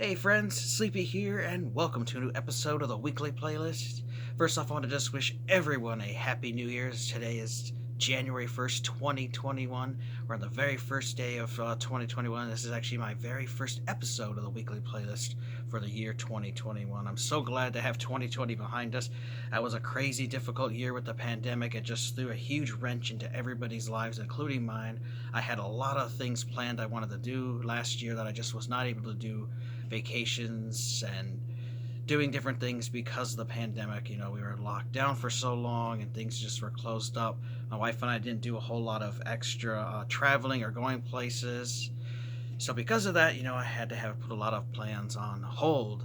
Hey friends, Sleepy here, and welcome to a new episode of the weekly playlist. First off, I want to just wish everyone a happy New Year's. Today is January 1st, 2021. We're on the very first day of 2021. This is actually my very first episode of the weekly playlist for the year 2021. I'm so glad to have 2020 behind us. That was a crazy, difficult year with the pandemic. It just threw a huge wrench into everybody's lives, including mine. I had a lot of things planned I wanted to do last year that I just was not able to do, vacations and doing different things because of the pandemic. We were locked down for so long and things just were closed up. My wife and I didn't do a whole lot of extra traveling or going places. So because of that, I had to have put a lot of plans on hold.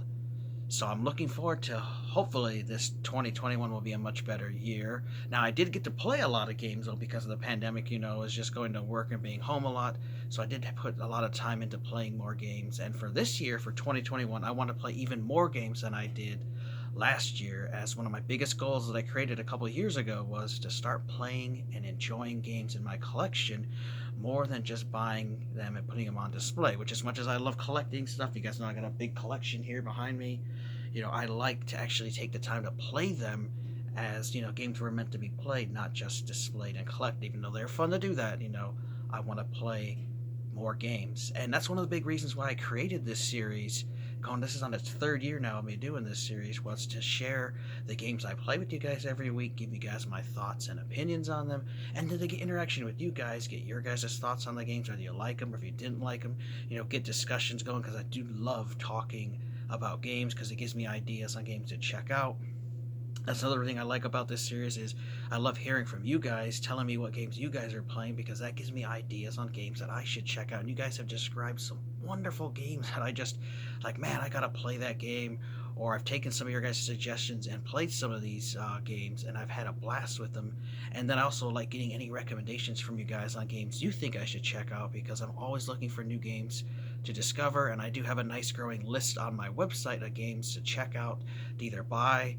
So I'm looking forward to hopefully this 2021 will be a much better year. Now I did get to play a lot of games though because of the pandemic. I was just going to work and being home a lot. So I did put a lot of time into playing more games. And for this year, for 2021, I want to play even more games than I did last year, as one of my biggest goals that I created a couple of years ago was to start playing and enjoying games in my collection more than just buying them and putting them on display. Which, as much as I love collecting stuff, you guys know I got a big collection here behind me. I like to actually take the time to play them as, games were meant to be played, not just displayed and collected. Even though they're fun to do that, I want to play more games. And that's one of the big reasons why I created this series. This is on its third year now of me doing this series, was to share the games I play with you guys every week, give you guys my thoughts and opinions on them, and then to get interaction with you guys, get your guys' thoughts on the games, whether you like them or if you didn't like them, get discussions going, because I do love talking about games because it gives me ideas on games to check out. That's another thing I like about this series is I love hearing from you guys, telling me what games you guys are playing, because that gives me ideas on games that I should check out. And you guys have described some wonderful games that I just like, man, I gotta play that game. Or I've taken some of your guys' suggestions and played some of these games, and I've had a blast with them. And then I also like getting any recommendations from you guys on games you think I should check out, because I'm always looking for new games to discover. And I do have a nice growing list on my website of games to check out, to either buy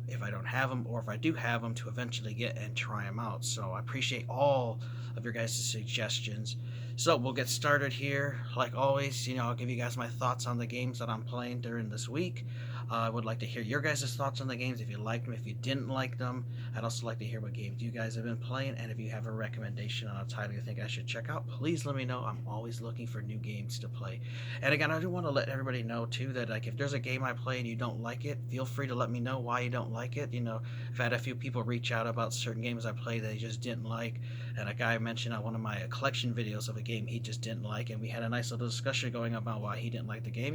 if I don't have them, or if I do have them, to eventually get and try them out. So I appreciate all of your guys' suggestions. So we'll get started here. Like always, I'll give you guys my thoughts on the games that I'm playing during this week. I would like to hear your guys' thoughts on the games, if you liked them, if you didn't like them. I'd also like to hear what games you guys have been playing, and if you have a recommendation on a title you think I should check out, please let me know. I'm always looking for new games to play. And again, I do want to let everybody know too that, like, if there's a game I play and you don't like it, feel free to let me know why you don't like it. I've had a few people reach out about certain games I played that they just didn't like, and a guy mentioned on one of my collection videos of a game he just didn't like, and we had a nice little discussion going about why he didn't like the game.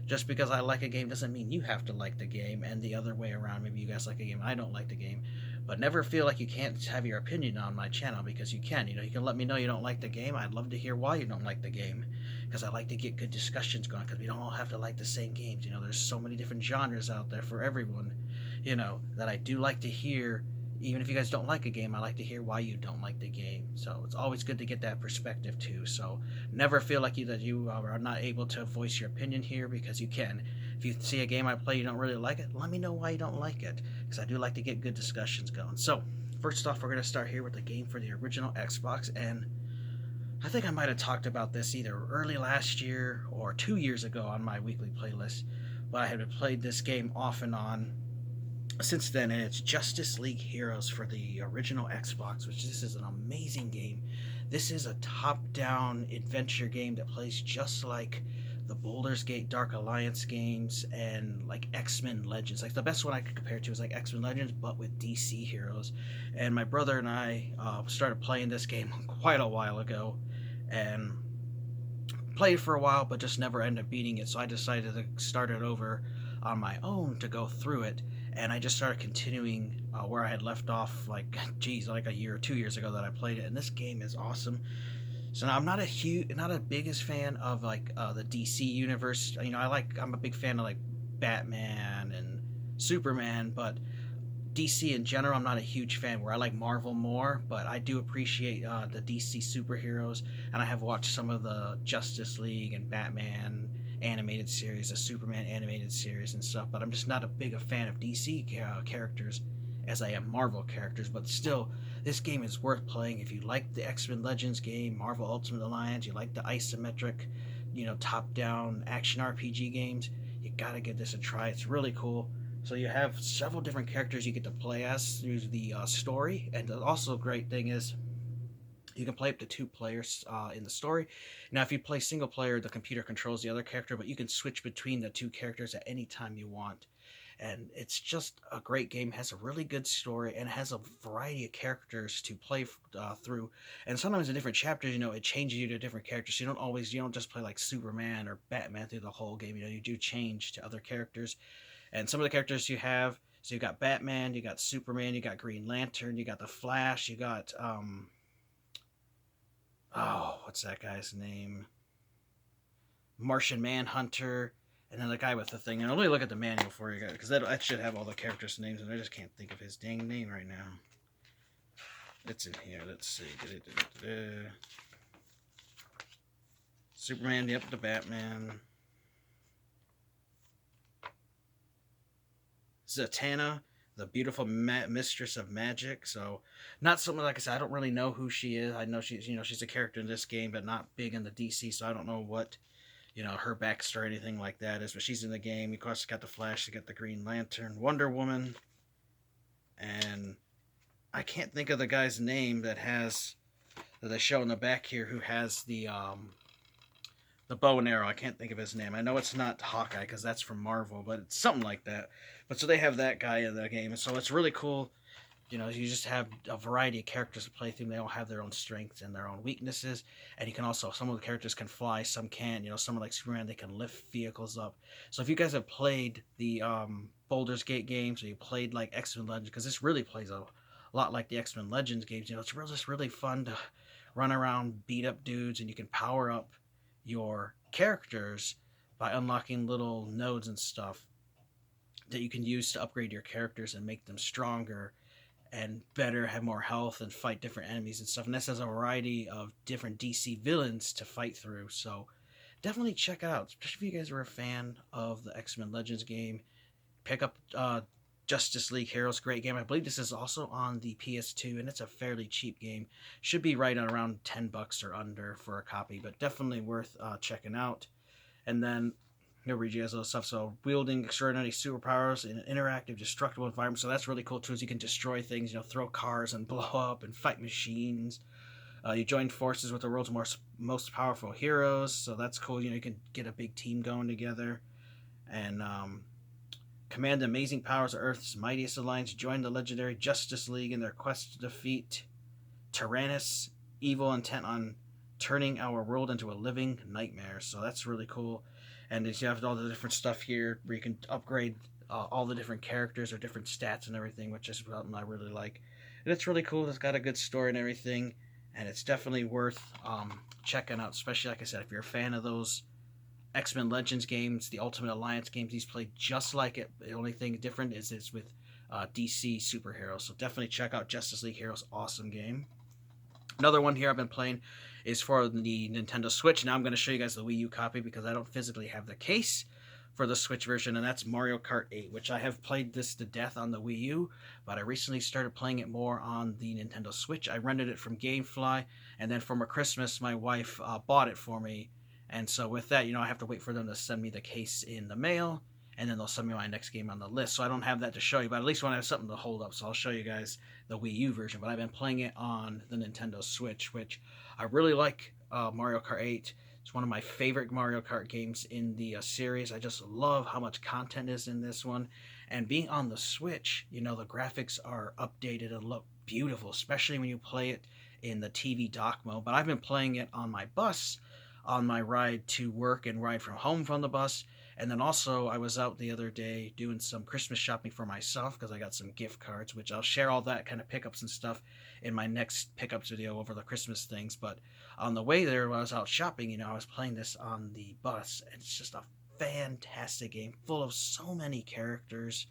Just because I like a game doesn't mean you have to like the game, and the other way around. Maybe you guys like a game and I don't like the game, but never feel like you can't have your opinion on my channel, because you can. You can let me know you don't like the game. I'd love to hear why you don't like the game, because I like to get good discussions going, because we don't all have to like the same games. There's so many different genres out there for everyone, that I do like to hear. Even if you guys don't like a game, I like to hear why you don't like the game. So it's always good to get that perspective too. So never feel like you are not able to voice your opinion here, because you can. If you see a game I play you don't really like it, let me know why you don't like it, because I do like to get good discussions going. So first off, we're going to start here with the game for the original Xbox, and I think I might have talked about this either early last year or 2 years ago on my weekly playlist, but I had played this game off and on since then, and it's Justice League Heroes for the original Xbox, which this is an amazing game. This is a top-down adventure game that plays just like the Baldur's Gate Dark Alliance games and like X-Men Legends. Like, the best one I could compare to is like X-Men Legends, but with DC heroes. And my brother and I started playing this game quite a while ago, and played for a while, but just never ended up beating it. So I decided to start it over on my own to go through it, and I just started continuing where I had left off, like, geez, like a year or 2 years ago that I played it. And this game is awesome. So now I'm not a biggest fan of like the DC universe. I'm a big fan of like Batman and Superman, but DC in general, I'm not a huge fan. Where I like Marvel more, but I do appreciate the DC superheroes, and I have watched some of the Justice League and Batman animated series, the Superman animated series and stuff. But I'm just not a big a fan of DC characters as I am Marvel characters. But still, this game is worth playing if you like the X-Men Legends game, Marvel Ultimate Alliance, you like the isometric top-down action RPG games, you gotta give this a try. It's really cool. So you have several different characters you get to play as through the story, and the also great thing is you can play up to two players in the story. Now, if you play single player, the computer controls the other character, but you can switch between the two characters at any time you want. And it's just a great game. It has a really good story and has a variety of characters to play through. And sometimes in different chapters, it changes you to different characters. So you don't just play like Superman or Batman through the whole game. You do change to other characters. And some of the characters you have, so you got Batman, you got Superman, you got Green Lantern, you got the Flash, you got what's that guy's name? Martian Manhunter, and then the guy with the thing. And let me look at the manual for you guys, because that should have all the characters' names, and I just can't think of his dang name right now. It's in here. Let's see. Superman, yep, the Batman. Zatanna, the beautiful mistress of magic. So, not something like I said. I don't really know who she is. I know she's a character in this game, but not big in the DC. So I don't know what her backstory or anything like that is. But she's in the game. Of course, got the Flash. She got the Green Lantern, Wonder Woman, and I can't think of the guy's name that they show in the back here, who has the bow and arrow. I can't think of his name. I know it's not Hawkeye because that's from Marvel, but it's something like that. But so they have that guy in the game, and so it's really cool. You just have a variety of characters to play through. They all have their own strengths and their own weaknesses, and you can also, some of the characters can fly, some can't. Someone like Superman, they can lift vehicles up. So if you guys have played the Baldur's Gate games, or you played like X-Men Legends, because this really plays a lot like the X-Men Legends games. It's just really fun to run around, beat up dudes, and you can power up your characters by unlocking little nodes and stuff that you can use to upgrade your characters and make them stronger and better, have more health, and fight different enemies and stuff. And this has a variety of different DC villains to fight through. So definitely check it out, especially if you guys are a fan of the X-Men Legends game. Pick up Justice League Heroes, great game. I believe this is also on the PS2, and it's a fairly cheap game. Should be right around $10 or under for a copy, but definitely worth checking out. And then he'll read you guys a little stuff. So, wielding extraordinary superpowers in an interactive, destructible environment. So that's really cool too. Is you can destroy things, throw cars and blow up and fight machines. You join forces with the world's most powerful heroes. So that's cool. You can get a big team going together, and command the amazing powers of Earth's mightiest alliance. Join the legendary Justice League in their quest to defeat Tyrannus, evil intent on turning our world into a living nightmare. So that's really cool. And you have all the different stuff here where you can upgrade all the different characters or different stats and everything, which is something I really like. And it's really cool. It's got a good story and everything, and it's definitely worth checking out, especially, like I said, if you're a fan of those X-Men Legends games, the Ultimate Alliance games. These play just like it. The only thing different is it's with DC superheroes. So definitely check out Justice League Heroes. Awesome game. Another one here I've been playing is for the Nintendo Switch. Now I'm going to show you guys the Wii U copy because I don't physically have the case for the Switch version, and that's Mario Kart 8, which I have played this to death on the Wii U, but I recently started playing it more on the Nintendo Switch. I rented it from GameFly, and then for my Christmas, my wife bought it for me. And so with that, I have to wait for them to send me the case in the mail, and then they'll send me my next game on the list. So I don't have that to show you, but at least when I have something to hold up, so I'll show you guys the Wii U version. But I've been playing it on the Nintendo Switch, which I really like. Mario Kart 8. It's one of my favorite Mario Kart games in the series. I just love how much content is in this one. And being on the Switch, the graphics are updated and look beautiful, especially when you play it in the TV dock mode. But I've been playing it on my bus on my ride to work and ride from home from the bus. And then also I was out the other day doing some Christmas shopping for myself because I got some gift cards, which I'll share all that kind of pickups and stuff in my next pickups video over the Christmas things. But on the way there, when I was out shopping, I was playing this on the bus, and it's just a fantastic game full of so many characters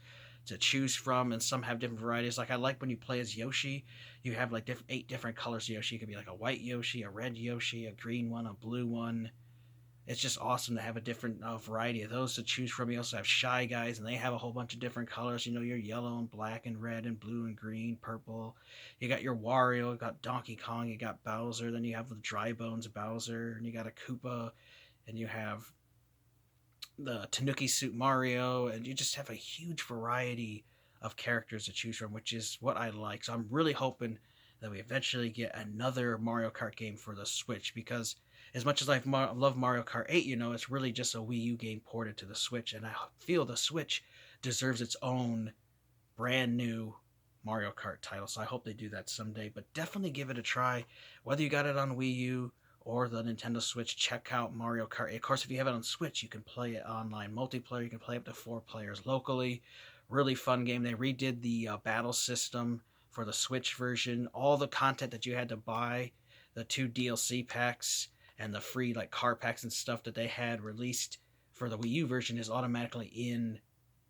to choose from, and some have different varieties. Like I like when you play as Yoshi, you have like 8 different colors of Yoshi. It could be like a white Yoshi, a red Yoshi, a green one, a blue one. It's just awesome to have a different variety of those to choose from. You also have Shy Guys, and they have a whole bunch of different colors. Your yellow and black and red and blue and green, purple. You got your Wario, you got Donkey Kong, you got Bowser. Then you have the Dry Bones Bowser, and you got a Koopa. and you have the Tanuki Suit Mario, and you just have a huge variety of characters to choose from, which is what I like. So I'm really hoping that we eventually get another Mario Kart game for the Switch, because as much as I love Mario Kart 8, it's really just a Wii U game ported to the Switch, and I feel the Switch deserves its own brand new Mario Kart title. So I hope they do that someday. But definitely give it a try. Whether you got it on Wii U or the Nintendo Switch, check out Mario Kart 8. Of course, if you have it on Switch, you can play it online multiplayer. You can play up to 4 players locally. Really fun game. They redid the battle system for the Switch version. All the content that you had to buy, the 2 DLC packs and the free like car packs and stuff that they had released for the Wii U version, is automatically in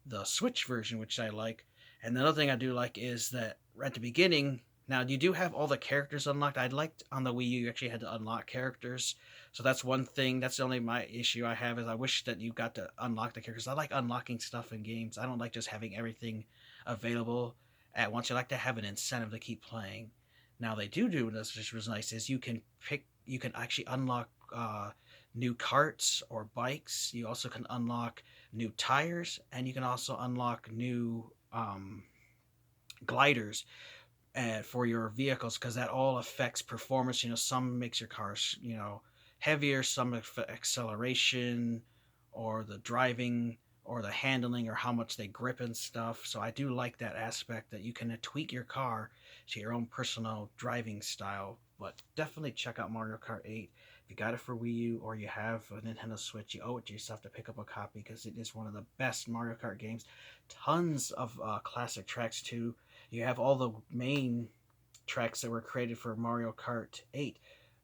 the Switch version, which I like. And the other thing I do like is that at the beginning, now you do have all the characters unlocked. I liked on the Wii U you actually had to unlock characters. So that's one thing. That's the only my issue I have, is I wish that you got to unlock the characters. I like unlocking stuff in games. I don't like just having everything available at once. I like to have an incentive to keep playing. Now they do this, which was nice, is you can actually unlock new carts or bikes. You also can unlock new tires, and you can also unlock new gliders for your vehicles, because that all affects performance. Some makes your cars heavier, some acceleration, or the driving, or the handling, or how much they grip and stuff. So I do like that aspect, that you can tweak your car to your own personal driving style. But definitely check out Mario Kart 8. If you got it for Wii U or you have a Nintendo Switch, you owe it to yourself to pick up a copy, because it is one of the best Mario Kart games. Tons of classic tracks too. You have all the main tracks that were created for Mario Kart 8,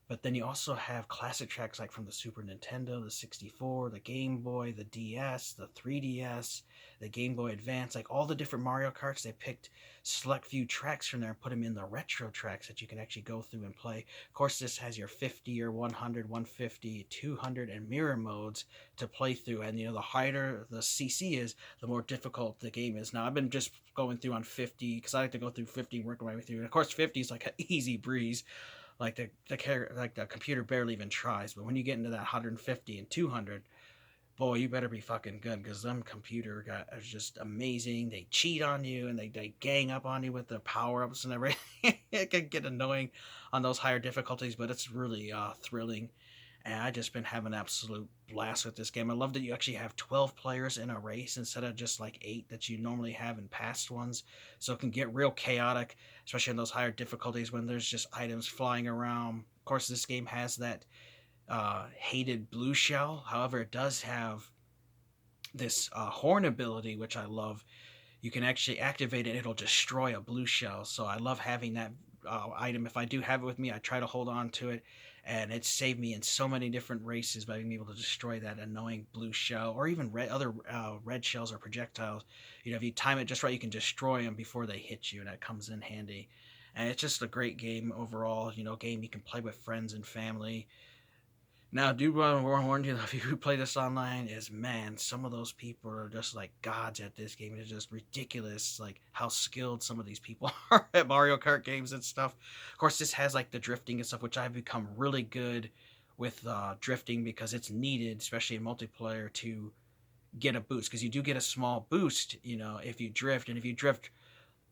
but then you also have classic tracks like from the Super Nintendo, the 64, the Game Boy, the DS, the 3DS, the Game Boy Advance, like all the different Mario Karts. They picked select few tracks from there and put them in the retro tracks that you can actually go through and play. Of course, this has your 50 or 100, 150, 200, and mirror modes to play through. And the higher the CC is, the more difficult the game is. Now, I've been just going through on 50, because I like to go through 50 and work my way through. And of course, 50 is like an easy breeze. Like the computer barely even tries. But when you get into that 150 and 200, boy, you better be fucking good, because them computer guys are just amazing. They cheat on you, and they gang up on you with the power ups and everything. It can get annoying on those higher difficulties, but it's really thrilling. And I just been having an absolute blast with this game. I love that you actually have 12 players in a race instead of just like 8 that you normally have in past ones. So it can get real chaotic, especially in those higher difficulties when there's just items flying around. Of course, this game has that hated blue shell. However, it does have this horn ability, which I love. You can actually activate it, it'll destroy a blue shell. So I love having that item. If I do have it with me, I try to hold on to it, and it saved me in so many different races by being able to destroy that annoying blue shell, or even other red shells or projectiles. If you time it just right, you can destroy them before they hit you, and that comes in handy. And it's just a great game overall. Game you can play with friends and family. Now, I do want to warn you, if you play this online, is, man, some of those people are just like gods at this game. It's just ridiculous, like how skilled some of these people are at Mario Kart games and stuff. Of course, this has like the drifting and stuff, which I've become really good with drifting, because it's needed, especially in multiplayer, to get a boost. Because you do get a small boost, if you drift, and if you drift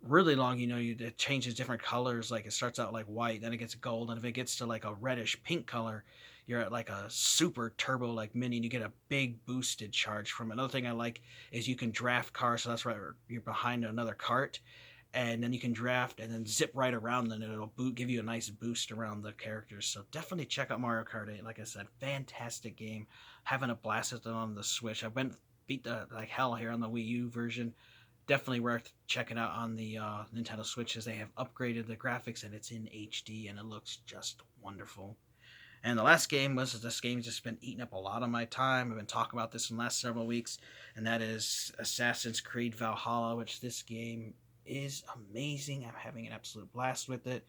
really long, it changes different colors. Like it starts out like white, then it gets gold, and if it gets to like a reddish pink color, you're at like a super turbo like mini, and you get a big boosted charge from it. Another thing I like is you can draft cars, so that's right, you're behind another cart, and then you can draft and then zip right around them, and it'll give you a nice boost around the characters. So definitely check out Mario Kart 8. Like I said, fantastic game. Having a blast with it on the Switch. I beat the like hell here on the Wii U version. Definitely worth checking out on the Nintendo Switch, as they have upgraded the graphics, and it's in HD, and it looks just wonderful. And the last game was, this game's just been eating up a lot of my time. I've been talking about this in the last several weeks, and that is Assassin's Creed Valhalla, which this game is amazing. I'm having an absolute blast with it.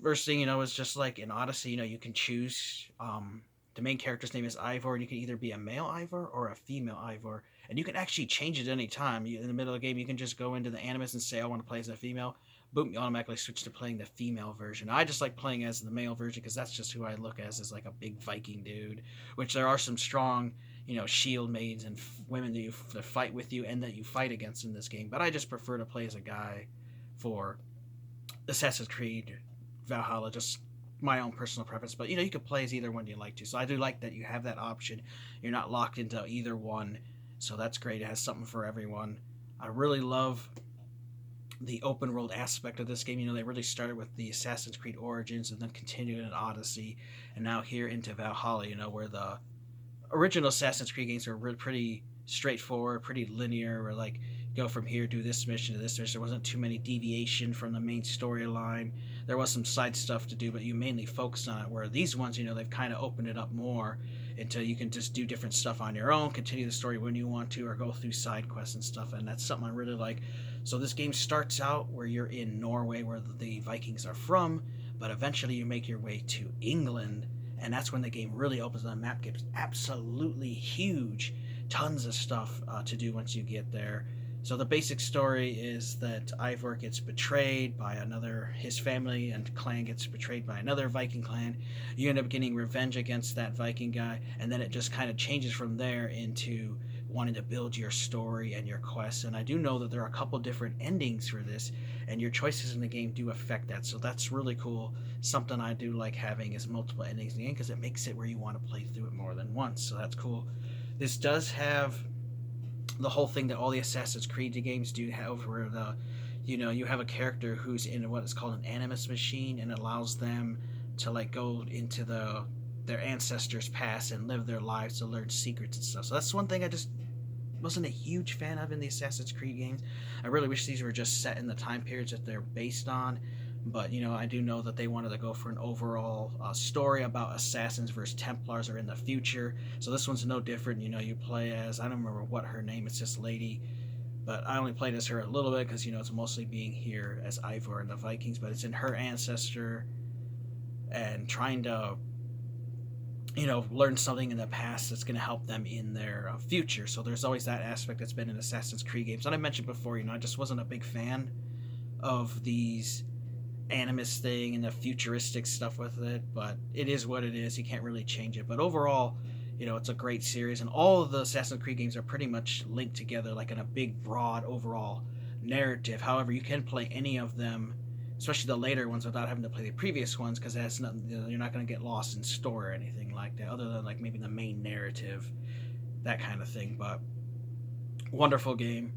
First thing, is just like in Odyssey, you can choose, the main character's name is Ivor, and you can either be a male Ivor or a female Ivor. And you can actually change it at any time. In the middle of the game, you can just go into the animus and say, I want to play as a female. boom, you automatically switch to playing the female version. I just like playing as the male version because that's just who I look as like a big Viking dude. Which there are some strong, shield maids and women that fight with you and that you fight against in this game. But I just prefer to play as a guy for Assassin's Creed Valhalla, just my own personal preference. But you can play as either one you like to. So I do like that you have that option. You're not locked into either one. So that's great. It has something for everyone. I really love the open world aspect of this game. They really started with the Assassin's Creed Origins and then continued in Odyssey, and now here into Valhalla. Where the original Assassin's Creed games were really pretty straightforward, pretty linear. Where like go from here, do this mission to this mission. There wasn't too many deviation from the main storyline. There was some side stuff to do, but you mainly focused on it. Where these ones, they've kind of opened it up more until you can just do different stuff on your own, continue the story when you want to, or go through side quests and stuff. And that's something I really like. So this game starts out where you're in Norway, where the Vikings are from, but eventually you make your way to England, and that's when the game really opens. The map gets absolutely huge, tons of stuff to do once you get there. So the basic story is that Ivor gets betrayed by his family and clan gets betrayed by another Viking clan. You end up getting revenge against that Viking guy, and then it just kind of changes from there into wanting to build your story and your quests. And I do know that there are a couple different endings for this, and your choices in the game do affect that. So that's really cool. Something I do like having is multiple endings in the game because it makes it where you want to play through it more than once. So that's cool. This does have the whole thing that all the Assassin's Creed games do have, where you have a character who's in what is called an animus machine, and it allows them to like go into their ancestors' past and live their lives to learn secrets and stuff. So that's one thing I just wasn't a huge fan of in the Assassin's Creed games. I really wish these were just set in the time periods that they're based on. But, I do know that they wanted to go for an overall story about assassins versus Templars are in the future. So this one's no different. You play as, I don't remember what her name, it's this lady. But I only played as her a little bit because, it's mostly being here as Ivor and the Vikings. But it's in her ancestor and trying to, learn something in the past that's going to help them in their future. So there's always that aspect that's been in Assassin's Creed games. And I mentioned before, I just wasn't a big fan of these animus thing and the futuristic stuff with it, but it is what it is. You can't really change it. But overall, it's a great series, and all of the Assassin's Creed games are pretty much linked together, like in a big, broad, overall narrative. However, you can play any of them, especially the later ones, without having to play the previous ones, because that's not, you're not going to get lost in story or anything like that, other than like maybe the main narrative, that kind of thing. But wonderful game.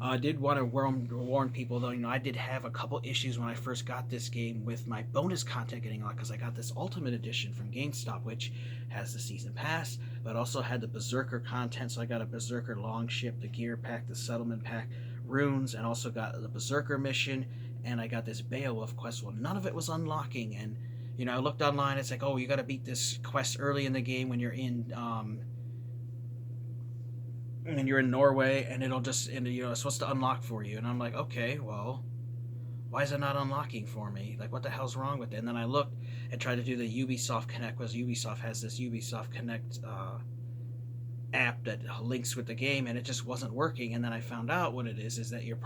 I did want to warn people, though, I did have a couple issues when I first got this game with my bonus content getting a lot, because I got this Ultimate Edition from GameStop, which has the Season Pass, but also had the Berserker content, so I got a Berserker Longship, the Gear Pack, the Settlement Pack, Runes, and also got the Berserker Mission, and I got this Beowulf quest. Well, none of it was unlocking, and, I looked online, it's like, oh, you got to beat this quest early in the game when you're in, Norway, and it'll just, it's supposed to unlock for you. And I'm like, okay, well, why is it not unlocking for me? Like, what the hell's wrong with it? And then I looked and tried to do the Ubisoft Connect, because Ubisoft has this Ubisoft Connect app that links with the game, and it just wasn't working. And then I found out what it is that your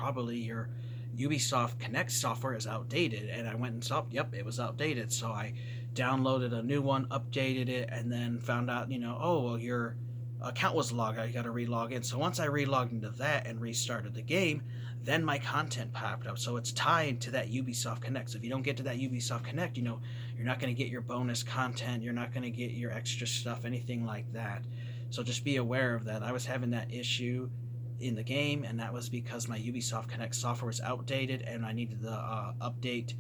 Ubisoft Connect software is outdated. And I went and saw, yep, it was outdated. So I downloaded a new one, updated it, and then found out, oh, well, your account was logged out, you got to re-log in. So once I re-logged into that and restarted the game, then my content popped up. So it's tied to that Ubisoft Connect. So if you don't get to that Ubisoft Connect, you're not going to get your bonus content, you're not going to get your extra stuff, anything like that. So just be aware of that. I was having that issue in the game, and that was because my Ubisoft Connect software was outdated, and I needed to update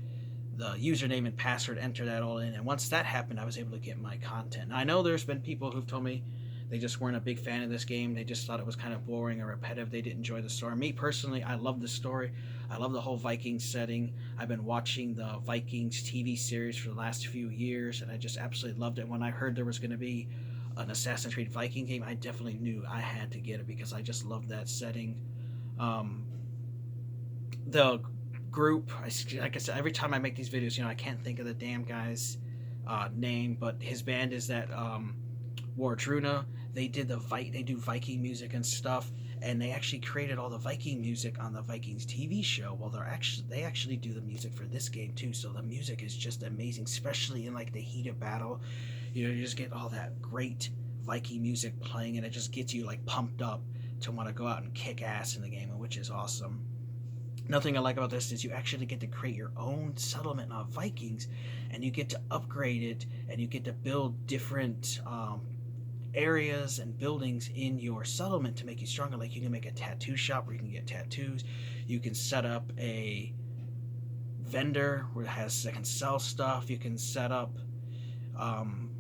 the username and password, enter that all in. And once that happened, I was able to get my content. Now, I know there's been people who've told me they just weren't a big fan of this game. They just thought it was kind of boring or repetitive. They didn't enjoy the story. Me, personally, I love the story. I love the whole Vikings setting. I've been watching the Vikings TV series for the last few years, and I just absolutely loved it. When I heard there was going to be an Assassin's Creed Viking game, I definitely knew I had to get it because I just loved that setting. The group, like I said, every time I make these videos, I can't think of the damn guy's name, but his band is that Wardruna. they do Viking music and stuff, and they actually created all the Viking music on the Vikings TV show. Well, they actually do the music for this game too. So the music is just amazing, especially in like the heat of battle. You just get all that great Viking music playing, and it just gets you like pumped up to want to go out and kick ass in the game, which is awesome. Another thing I like about this is you actually get to create your own settlement of Vikings, and you get to upgrade it, and you get to build different areas and buildings in your settlement to make you stronger. Like you can make a tattoo shop where you can get tattoos. You can set up a vendor where it has that can sell stuff. You can set up um,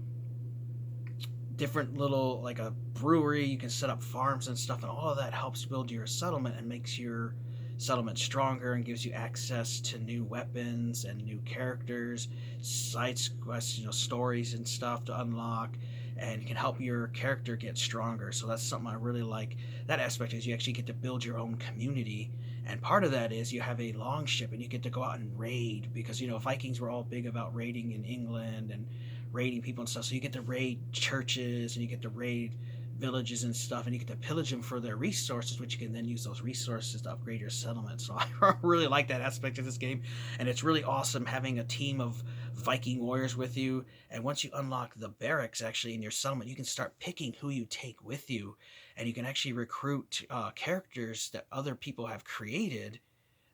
different little like a brewery. You can set up farms and stuff, and all of that helps build your settlement and makes your settlement stronger and gives you access to new weapons and new characters, side quests, stories and stuff to unlock, and can help your character get stronger. So that's something I really like. That aspect is you actually get to build your own community, and part of that is you have a longship and you get to go out and raid, because Vikings were all big about raiding in England and raiding people and stuff. So you get to raid churches and you get to raid villages and stuff, and you get to pillage them for their resources, which you can then use those resources to upgrade your settlement. So I really like that aspect of this game, and it's really awesome having a team of Viking warriors with you. And once you unlock the barracks actually in your settlement, you can start picking who you take with you, and you can actually recruit characters that other people have created,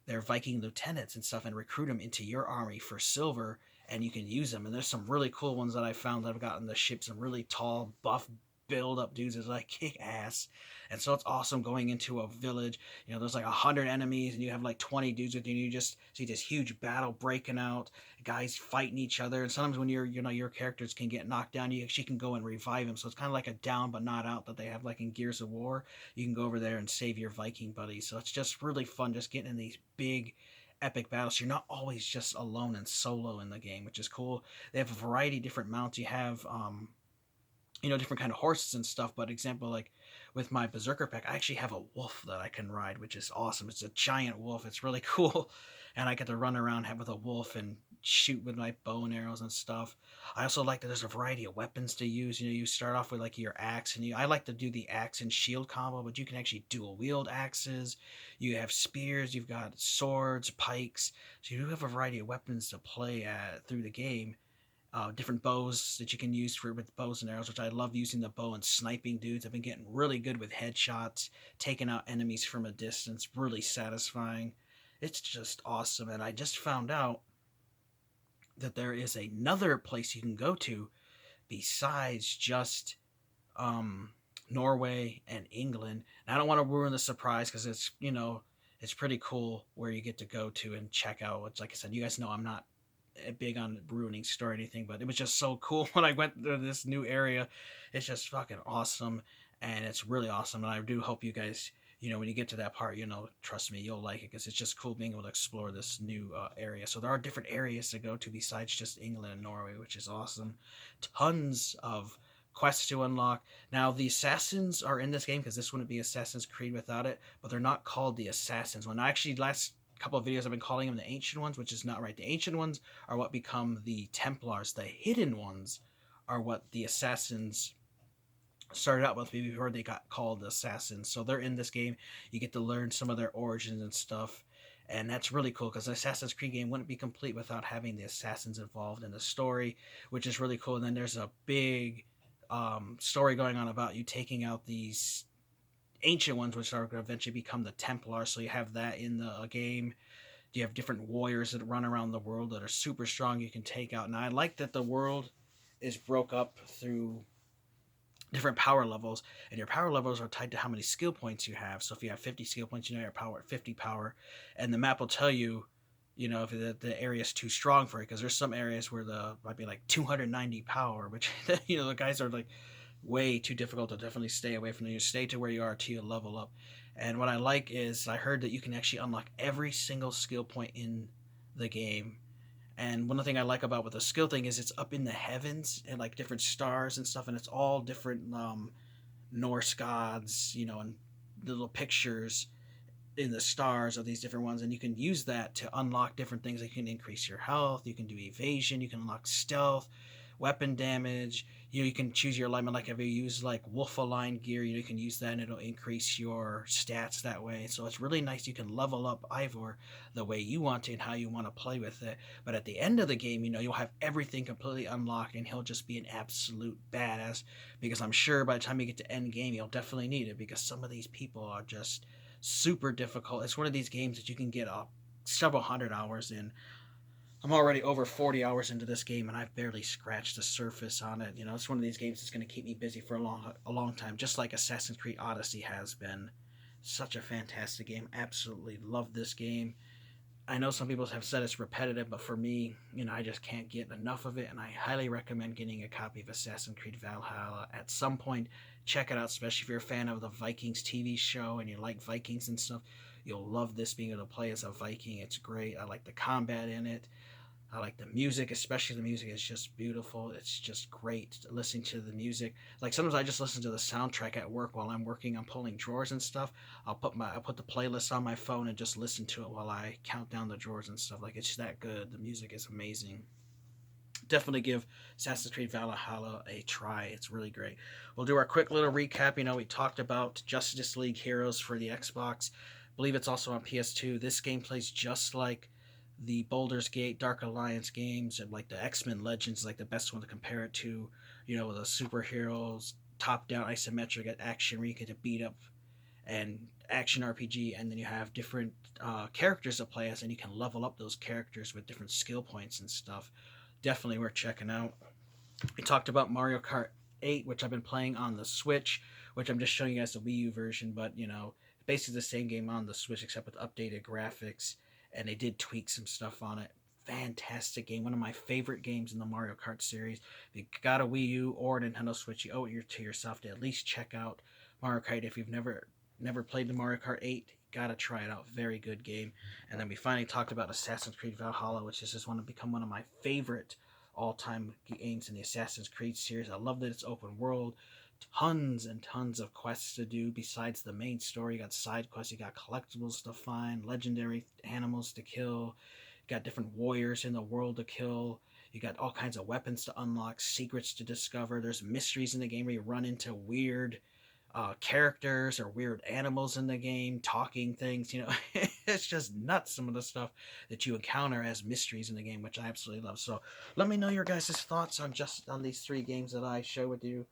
their Viking lieutenants and stuff, and recruit them into your army for silver, and you can use them. And there's some really cool ones that I found that I've gotten the ship, some really tall, buff, build up dudes is like kick ass. And so it's awesome going into a village. There's like 100 enemies, and you have like 20 dudes with you, and you just see this huge battle breaking out, guys fighting each other. And sometimes when your characters can get knocked down, you actually can go and revive them. So it's kind of like a down but not out that they have like in Gears of War. You can go over there and save your Viking buddies. So it's just really fun just getting in these big epic battles. You're not always just alone and solo in the game, which is cool. They have a variety of different mounts. You have different kind of horses and stuff. But example, like with my Berserker pack, I actually have a wolf that I can ride, which is awesome. It's a giant wolf. It's really cool. And I get to run around with a wolf and shoot with my bow and arrows and stuff. I also like that there's a variety of weapons to use. You start off with like your axe, and I like to do the axe and shield combo, but you can actually dual wield axes. You have spears, you've got swords, pikes. So you do have a variety of weapons to play through the game. Different bows that you can use with bows and arrows, which I love using the bow and sniping dudes. I've been getting really good with headshots, taking out enemies from a distance, really satisfying. It's just awesome. And I just found out that there is another place you can go to besides just Norway and England. And I don't want to ruin the surprise, because it's pretty cool where you get to go to and check out. Which, like I said, you guys know I'm not big on ruining story or anything, but it was just so cool when I went to this new area. It's just fucking awesome, and it's really awesome. And I do hope you guys, when you get to that part, trust me, you'll like it, because it's just cool being able to explore this new area. So there are different areas to go to besides just England and Norway, which is awesome. Tons of quests to unlock. Now, the assassins are in this game, because this wouldn't be Assassin's Creed without it, but they're not called the assassins. When I actually last couple of videos I've been calling them the ancient ones, which is not right. The ancient ones are what become the Templars. The hidden ones are what the assassins started out with before they got called assassins. So they're in this game. You get to learn some of their origins and stuff, and that's really cool, because the Assassin's Creed game wouldn't be complete without having the assassins involved in the story, which is really cool. And then there's a big story going on about you taking out these ancient ones, which are going to eventually become the Templars. So you have that in the game. You have different warriors that run around the world that are super strong you can take out. And I like that the world is broke up through different power levels, and your power levels are tied to how many skill points you have. So if you have 50 skill points, your power at 50 power, and the map will tell you, if the area is too strong for it, because there's some areas where the might be like 290 power, which the guys are like way too difficult to definitely stay away from. You stay to where you are till you level up. And what I like is I heard that you can actually unlock every single skill point in the game. And one thing I like about with the skill thing is it's up in the heavens and like different stars and stuff, and it's all different Norse gods, and little pictures in the stars of these different ones, and you can use that to unlock different things. You can increase your health, you can do evasion, you can unlock stealth, weapon damage, You can choose your alignment. Like if you use like wolf aligned gear, you can use that and it'll increase your stats that way. So it's really nice. You can level up Ivor the way you want to and how you want to play with it. But at the end of the game, you'll have everything completely unlocked and he'll just be an absolute badass, because I'm sure by the time you get to end game, you'll definitely need it, because some of these people are just super difficult. It's one of these games that you can get several hundred hours in. I'm already over 40 hours into this game and I've barely scratched the surface on it. It's one of these games that's going to keep me busy for a long time, just like Assassin's Creed Odyssey has been. Such a fantastic game. Absolutely love this game. I know some people have said it's repetitive, but for me, I just can't get enough of it, and I highly recommend getting a copy of Assassin's Creed Valhalla at some point. Check it out, especially if you're a fan of the Vikings TV show and you like Vikings and stuff. You'll love this, being able to play as a Viking. It's great. I like the combat in it. I like the music, especially the music is just beautiful. It's just great listening to the music. Like sometimes I just listen to the soundtrack at work while I'm working on pulling drawers and stuff. I'll put the playlist on my phone and just listen to it while I count down the drawers and stuff. Like it's that good. The music is amazing. Definitely give Assassin's Creed Valhalla a try. It's really great. We'll do our quick little recap. We talked about Justice League Heroes for the Xbox. I believe it's also on PS2. This game plays just like the Baldur's Gate Dark Alliance games, and like the X-Men Legends, like the best one to compare it to. The superheroes, top-down isometric action where you get to beat up, and action RPG, and then you have different characters to play as, and you can level up those characters with different skill points and stuff. Definitely worth checking out. We talked about Mario Kart 8, which I've been playing on the Switch, which I'm just showing you guys the Wii U version, but basically the same game on the Switch except with updated graphics, and they did tweak some stuff on it. Fantastic game, one of my favorite games in the Mario Kart series. If you got a Wii U or a Nintendo Switch, you owe it to yourself to at least check out Mario Kart. If you've never played the Mario Kart 8, you gotta try it out. Very good game. And then we finally talked about Assassin's Creed Valhalla, which has just become one of my favorite all-time games in the Assassin's Creed series. I love that it's open world. Tons and tons of quests to do besides the main story. You got side quests, you got collectibles to find, legendary animals to kill, you got different warriors in the world to kill, you got all kinds of weapons to unlock, secrets to discover. There's mysteries in the game where you run into weird characters or weird animals in the game, talking things. It's just nuts, some of the stuff that you encounter as mysteries in the game, which I absolutely love. So let me know your guys' thoughts on these 3 games that I shared with you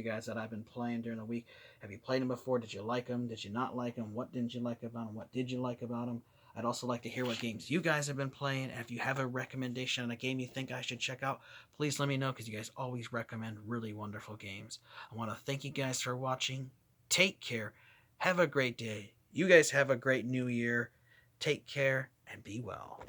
guys that I've been playing during the week. Have you played them before? Did you like them? Did you not like them? What didn't you like about them? What did you like about them? I'd also like to hear what games you guys have been playing. If you have a recommendation on a game you think I should check out, please let me know, because you guys always recommend really wonderful games. I want to thank you guys for watching. Take care. Have a great day. You guys have a great new year. Take care and be well.